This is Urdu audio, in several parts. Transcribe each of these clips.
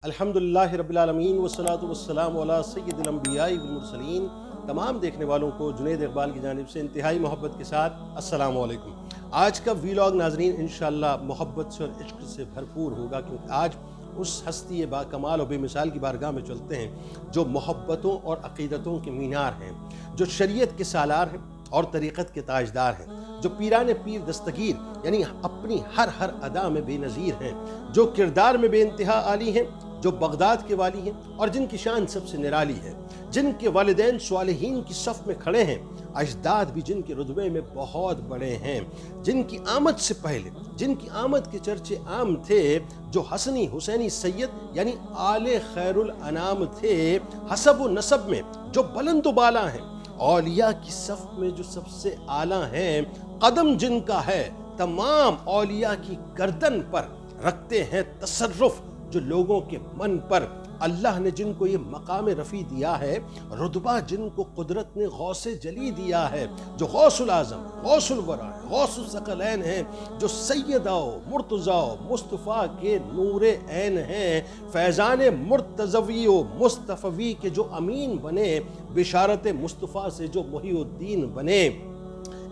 الحمدللہ رب العالمین والصلاۃ والسلام علی سید الانبیاء والمرسلین۔ تمام دیکھنے والوں کو جنید اقبال کی جانب سے انتہائی محبت کے ساتھ السلام علیکم۔ آج کا ویلاگ ناظرین انشاءاللہ محبت سے اور عشق سے بھرپور ہوگا، کیونکہ آج اس ہستی با کمال و بے مثال کی بارگاہ میں چلتے ہیں جو محبتوں اور عقیدتوں کے مینار ہیں، جو شریعت کے سالار ہیں اور طریقت کے تاجدار ہیں، جو پیران پیر دستگیر یعنی اپنی ہر ادا میں بے نظیر ہیں، جو کردار میں بے انتہا عالی ہیں، جو بغداد کے والی ہیں اور جن کی شان سب سے نرالی ہے، جن کے والدین صالحین کی صف میں کھڑے ہیں، اجداد بھی جن کے رتبے میں بہت بڑے ہیں، جن کی آمد سے پہلے جن کی آمد کے چرچے عام تھے، جو حسنی حسینی سید یعنی آل خیر الانام تھے، حسب و نسب میں جو بلند و بالا ہیں، اولیاء کی صف میں جو سب سے اعلیٰ ہیں، قدم جن کا ہے تمام اولیاء کی گردن پر، رکھتے ہیں تصرف جو لوگوں کے من پر، اللہ نے جن کو یہ مقام رفیع دیا ہے، رتبہ جن کو قدرت نے غوث جلی دیا ہے، جو غوث العظم، غوث الورا، غوث الثقلین ہیں، جو سیدہ و مرتضی و مصطفیٰ کے نور عین ہیں، فیضان مرتضوی و مصطفوی کے جو امین بنے، بشارت مصطفیٰ سے جو محی الدین بنے،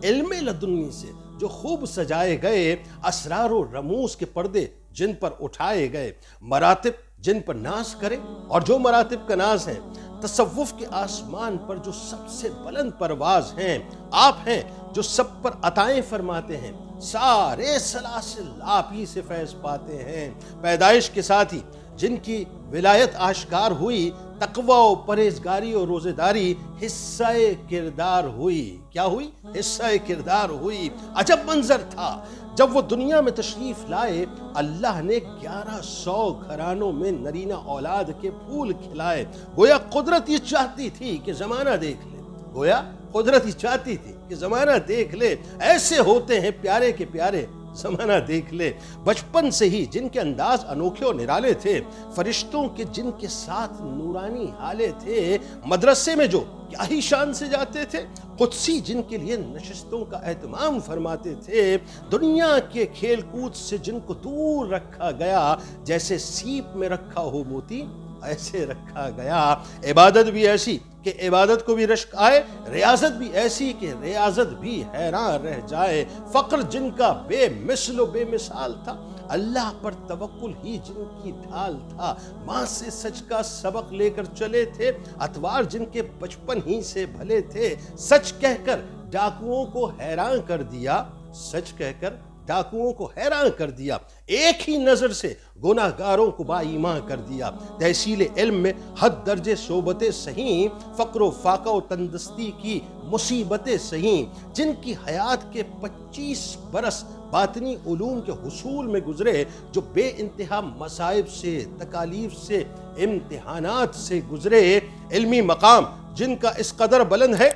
علم لدنی سے جو خوب سجائے گئے، اسرار و رموز کے پردے جن پر اٹھائے گئے، مراتب جن پر ناز کرے اور جو مراتب کا ناز ہیں، تصوف کے آسمان پر جو سب سے بلند پرواز ہیں، آپ ہیں جو سب پر عطائیں فرماتے ہیں، سارے سلاسل آپ ہی سے فیض پاتے ہیں، پیدائش کے ساتھ ہی جن کی ولایت آشکار ہوئی، تقوی و پرہیزگاری و روزہ داری حصہ کردار ہوئی۔ کیا ہوئی؟ حصہ کردار ہوئی۔ عجب منظر تھا جب وہ دنیا میں تشریف لائے، اللہ نے 1100 گھرانوں میں نرینہ اولاد کے پھول کھلائے، گویا قدرت یہ چاہتی تھی کہ زمانہ دیکھ لے، گویا قدرت یہ چاہتی تھی کہ زمانہ دیکھ لے، ایسے ہوتے ہیں پیارے کے پیارے، زمانہ دیکھ لے۔ بچپن سے ہی جن کے انداز انوکھے اور نرالے تھے، فرشتوں کے جن کے ساتھ نورانی حالے تھے، مدرسے میں جو کیا ہی شان سے جاتے تھے، قدسی جن کے لیے نشستوں کا اہتمام فرماتے تھے، دنیا کے کھیل کود سے جن کو دور رکھا گیا، جیسے سیپ میں رکھا ہو موتی ایسے رکھا گیا، عبادت بھی ایسی کہ عبادت کو بھی رشک آئے، ریاضت بھی ایسی کہ ریاضت بھی حیران رہ جائے، فقر جن کا بے مثل و بے مثال تھا، اللہ پر توکل ہی جن کی ڈھال تھا، ماں سے سچ کا سبق لے کر چلے تھے، اتوار جن کے بچپن ہی سے بھلے تھے، سچ کہہ کر ڈاکوؤں کو حیران کر دیا، سچ کہہ کر ڈاکوؤں کو حیران کر دیا، ایک ہی نظر سے گناہ گاروں کو با ایمان کر دیا، تحصیل علم میں حد درجے صحبتیں سہیں، فقر و فاقہ و تندرستی کی مصیبتیں سہیں، جن کی حیات کے 25 برس باطنی علوم کے حصول میں گزرے، جو بے انتہا مصائب سے، تکالیف سے، امتحانات سے گزرے، علمی مقام جن کا اس قدر بلند ہے،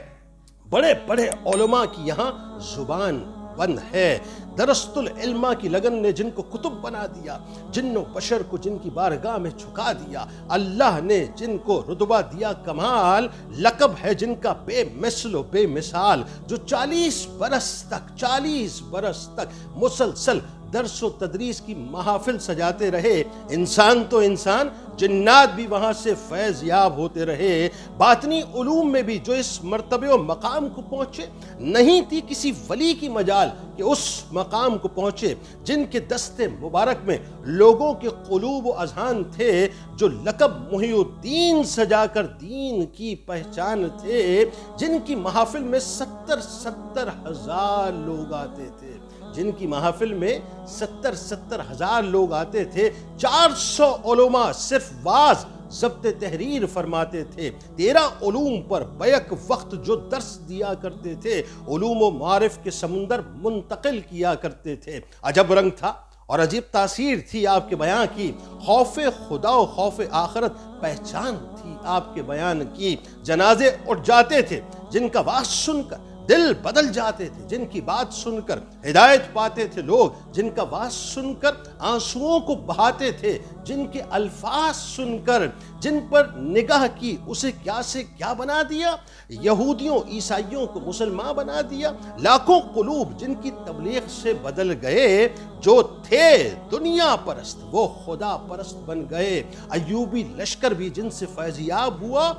بڑے بڑے علماء کی یہاں زبان بند ہے، درست العلماء کی لگن نے جن کو کتب بنا دیا، جن و بشر کو جن کی بارگاہ میں جھکا دیا، اللہ نے جن کو رتبہ دیا کمال، لقب ہے جن کا بے مثل و بے مثال، جو 40 برس تک مسلسل درس و تدریس کی محافل سجاتے رہے، انسان تو انسان، جنات بھی وہاں سے فیض یاب ہوتے رہے، باطنی علوم میں بھی جو اس مرتبے و مقام کو پہنچے، نہیں تھی کسی ولی کی مجال کہ اس مقام کو پہنچے، جن کے دست مبارک میں لوگوں کے قلوب و اذہان تھے، جو لقب محی الدین سجا کر دین کی پہچان تھے، جن کی محافل میں 70 ہزار لوگ آتے تھے، جن کی محافل میں 70 ہزار لوگ آتے تھے، 400 علماء صرف واز ضبط تحریر فرماتے تھے، 13 علوم پر بیک وقت جو درس دیا کرتے تھے، علوم و معارف کے سمندر منتقل کیا کرتے تھے، عجب رنگ تھا اور عجیب تاثیر تھی آپ کے بیان کی، خوف خدا و خوف آخرت پہچان تھی آپ کے بیان کی، جنازے اٹھ جاتے تھے جن کا واز سن کر دل بدل جاتے تھے، جن کی بات سن کر ہدایت پاتے تھے لوگ، جن کا واز سن کر آنسوؤں کو بہاتے تھے، جن کے الفاظ سن کر جن پر نگاہ کی اسے کیا سے کیا بنا دیا، یہودیوں عیسائیوں کو مسلمان بنا دیا، لاکھوں قلوب جن کی تبلیغ سے بدل گئے، جو تھے دنیا پرست وہ خدا پرست بن گئے، ایوبی لشکر بھی جن سے فیضیاب ہوا،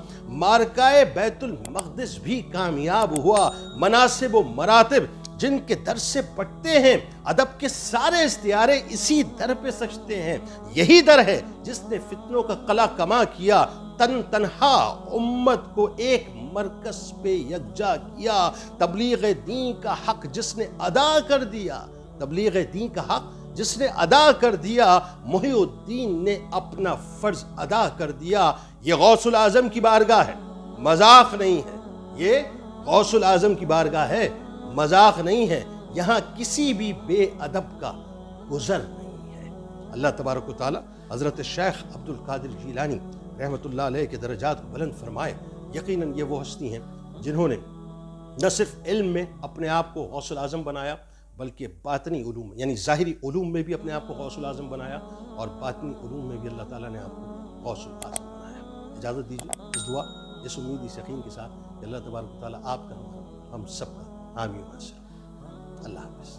مارکائے بیت المقدس بھی کامیاب ہوا، مناصب و مراتب جن کے در سے پٹتے ہیں، ادب کے سارے استعارے اسی در پہ سجتے ہیں، یہی در ہے جس نے فتنوں کا قلع کما کیا، تنہا امت کو ایک مرکز پہ یکجا کیا، تبلیغ دین کا حق جس نے ادا کر دیا، تبلیغ دین کا حق جس نے ادا کر دیا، محی الدین نے اپنا فرض ادا کر دیا۔ یہ غوث الاعظم کی بارگاہ ہے، مذاق نہیں ہے، یہ غوث الاعظم کی بارگاہ ہے، مذاق نہیں ہے، یہاں کسی بھی بے ادب کا گزر نہیں ہے۔ اللہ تبارک و تعالی حضرت شیخ عبد القادر جیلانی رحمۃ اللہ علیہ کے درجات کو بلند فرمائے۔ یقیناً یہ وہ ہستی ہیں جنہوں نے نہ صرف علم میں اپنے آپ کو غوث الاعظم بنایا، بلکہ باطنی علوم یعنی ظاہری علوم میں بھی اپنے آپ کو غوث الاعظم بنایا، اور باطنی علوم میں بھی اللہ تعالیٰ نے آپ کو غوث الاعظم بنایا۔ اجازت دیجیے اس دعا، اس امید، اس یقین کے ساتھ کہ اللہ تبارک و تعالیٰ آپ کا، ہم سب کا حامی و ناصر۔ اللہ حافظ۔